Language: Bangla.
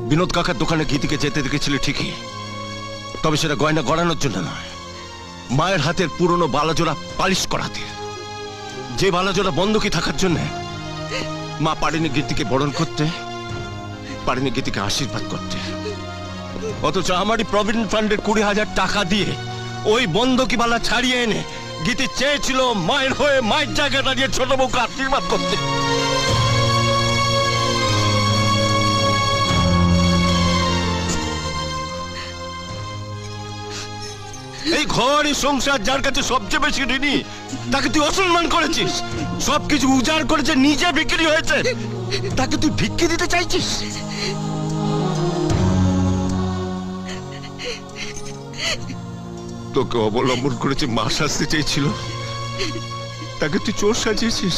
বিনোদ কাকার দোকানে গীতিকে যেতে দেখেছিলে ঠিকই, তবে সেটা গয়না গড়ানোর জন্য নয়, মায়ের হাতের পুরনো বালাজোড়া পালিশ করাতে। যে বালাজোড়া বন্ধকি থাকার জন্য মা পারেনি গীতিকে বরণ করতে, পারেনি গীতিকে আশীর্বাদ করতে। অথচ আমারই প্রভিডেন্ট ফান্ডের 20,000 টাকা দিয়ে ওই বন্ধকি বালা ছাড়িয়ে এনে গীতি চেয়েছিল মায়ের হয়ে মায়ের জায়গায় দাঁড়িয়ে ছোট বউকে আশীর্বাদ করতে। এই ঘর এই সংসার যার কাছে সবচেয়ে বেশি ঋণী, তাকে তুই অসম্মান করেছিস। সবকিছু উজাড় করেছে, নিজে বিক্রি হয়েছে, তাকে তুই ভিক্ষে দিতে চাইছিস। তোকে অবলম্বন করেছে মা শাস্তি চেয়েছিল, তাকে তুই চোর সাজিয়েছিস।